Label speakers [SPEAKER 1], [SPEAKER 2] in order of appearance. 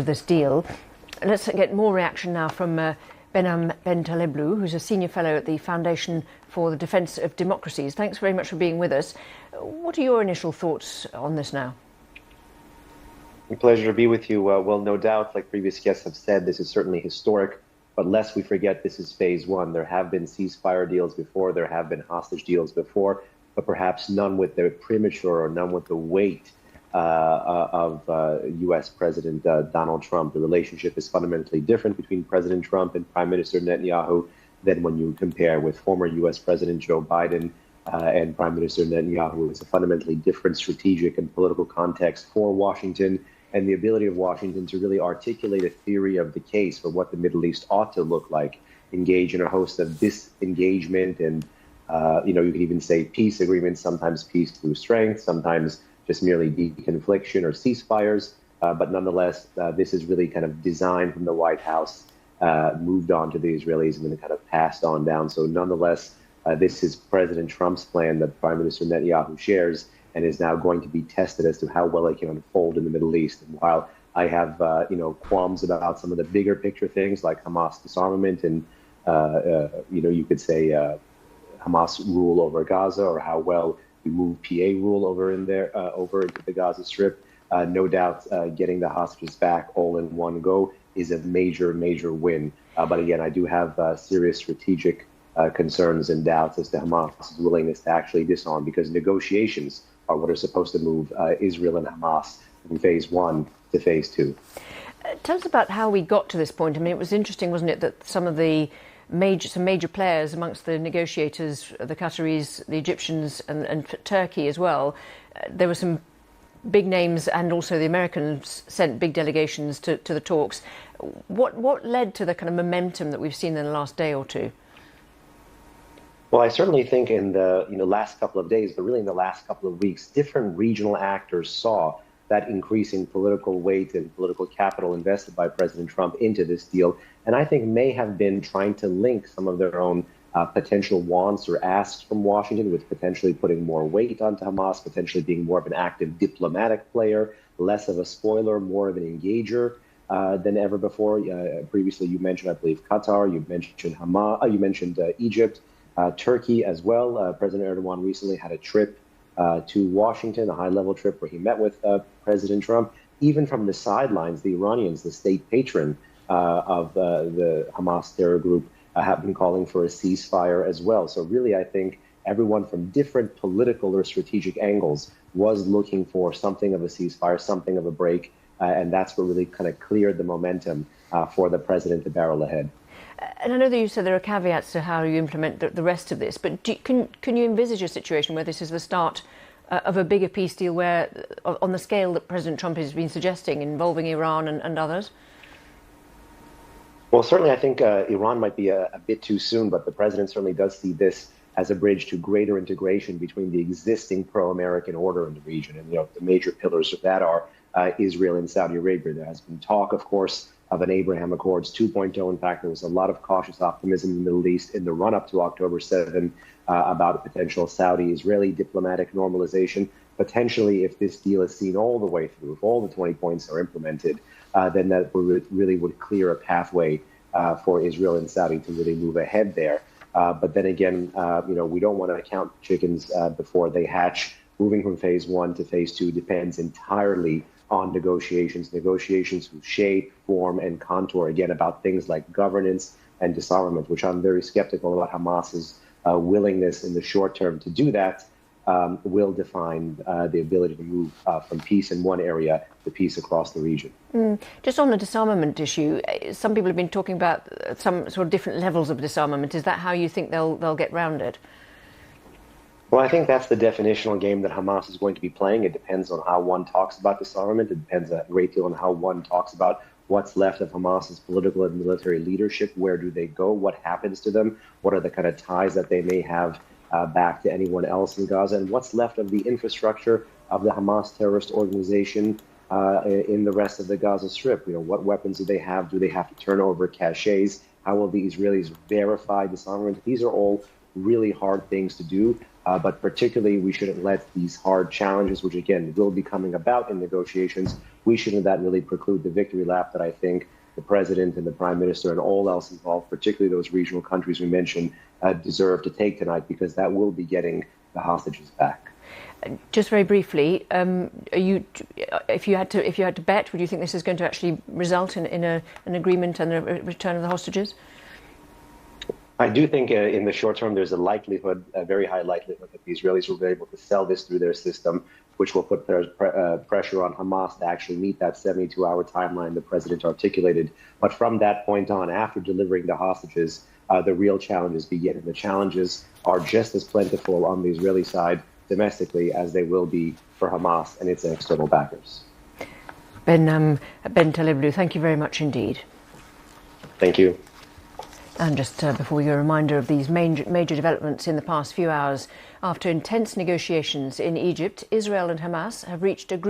[SPEAKER 1] this deal. Let's get more reaction now from Behnam Ben Taleblu, who's a senior fellow at the Foundation for the Defence of Democracies. Thanks very much for being with us. What are your initial thoughts on this now?
[SPEAKER 2] A pleasure to be with you. Well, no doubt, like previous guests have said, this is certainly historic. But lest we forget, this is phase one. There have been ceasefire deals before, there have been hostage deals before, but perhaps none with the premature or none with the weight of U.S. President Donald Trump. The relationship is fundamentally different between President Trump and Prime Minister Netanyahu than when you compare with former U.S. President Joe Biden and Prime Minister Netanyahu. It's a fundamentally different strategic and political context for Washington, and the ability of Washington to really articulate a theory of the case for what the Middle East ought to look like, engage in a host of disengagement and, you can even say peace agreements, sometimes peace through strength, sometimes just merely deconfliction or ceasefires. But nonetheless, this is really kind of designed from the White House, moved on to the Israelis, and then kind of passed on down. So nonetheless, this is President Trump's plan that Prime Minister Netanyahu shares, and is now going to be tested as to how well it can unfold in the Middle East. And while I have, qualms about some of the bigger picture things like Hamas disarmament and, you could say Hamas rule over Gaza, or how well we move PA rule over in there, over into the Gaza Strip, no doubt getting the hostages back all in one go is a major, major win. But again, I do have serious strategic concerns and doubts as to Hamas' willingness to actually disarm, because negotiations are what are supposed to move Israel and Hamas from phase one to phase two.
[SPEAKER 1] Tell us about how we got to this point. I mean, it was interesting, wasn't it, that some major players amongst the negotiators, the Qataris, the Egyptians, and Turkey as well, there were some big names, and also the Americans sent big delegations to the talks. What led to the kind of momentum that we've seen in the last day or two?
[SPEAKER 2] Well, I certainly think in the last couple of days, but really in the last couple of weeks, different regional actors saw that increasing political weight and political capital invested by President Trump into this deal, and I think may have been trying to link some of their own potential wants or asks from Washington, with potentially putting more weight onto Hamas, potentially being more of an active diplomatic player, less of a spoiler, more of an engager than ever before. Previously, you mentioned, I believe, Qatar, you mentioned Hamas, you mentioned Egypt. Turkey as well. President Erdogan recently had a trip to Washington, a high-level trip where he met with President Trump. Even from the sidelines, the Iranians, the state patron of the Hamas terror group, have been calling for a ceasefire as well. So really, I think everyone from different political or strategic angles was looking for something of a ceasefire, something of a break, and that's what really kind of cleared the momentum for the president to barrel ahead.
[SPEAKER 1] And I know that you said there are caveats to how you implement the rest of this, but can you envisage a situation where this is the start of a bigger peace deal, where, on the scale that President Trump has been suggesting, involving Iran and others?
[SPEAKER 2] Well, certainly I think Iran might be a bit too soon, but the president certainly does see this as a bridge to greater integration between the existing pro-American order in the region. And, the major pillars of that are Israel and Saudi Arabia. There has been talk, of course, of an Abraham Accords 2.0. In fact, there was a lot of cautious optimism in the Middle East in the run-up to October 7 about a potential Saudi-Israeli diplomatic normalization. Potentially, if this deal is seen all the way through, if all the 20 points are implemented, then that really would clear a pathway for Israel and Saudi to really move ahead there. But then again, we don't want to count chickens before they hatch. Moving from phase one to phase two depends entirely on negotiations whose shape, form, and contour, again, about things like governance and disarmament, which I'm very skeptical about Hamas's willingness in the short term to do that, will define the ability to move from peace in one area to peace across the region.
[SPEAKER 1] Just on the disarmament issue, some people have been talking about some sort of different levels of disarmament. Is that how you think they'll get round it?
[SPEAKER 2] Well, I think that's the definitional game that Hamas is going to be playing. It depends on how one talks about disarmament. It depends a great deal on how one talks about what's left of Hamas's political and military leadership. Where do they go? What happens to them? What are the kind of ties that they may have back to anyone else in Gaza? And what's left of the infrastructure of the Hamas terrorist organization in the rest of the Gaza Strip? What weapons do they have? Do they have to turn over caches? How will the Israelis verify disarmament? These are all really hard things to do. But particularly, we shouldn't let these hard challenges, which again will be coming about in negotiations, we shouldn't let that really preclude the victory lap that I think the president and the prime minister and all else involved, particularly those regional countries we mentioned, deserve to take tonight, because that will be getting the hostages back.
[SPEAKER 1] Just very briefly, if you had to bet, would you think this is going to actually result in an agreement and a return of the hostages?
[SPEAKER 2] I do think in the short term, there's a very high likelihood that the Israelis will be able to sell this through their system, which will put pressure on Hamas to actually meet that 72-hour timeline the president articulated. But from that point on, after delivering the hostages, the real challenges begin. And the challenges are just as plentiful on the Israeli side domestically as they will be for Hamas and its external backers.
[SPEAKER 1] Ben Taleblu, thank you very much indeed.
[SPEAKER 2] Thank you.
[SPEAKER 1] And just before we go, a reminder of these major developments in the past few hours. After intense negotiations in Egypt, Israel and Hamas have reached agreement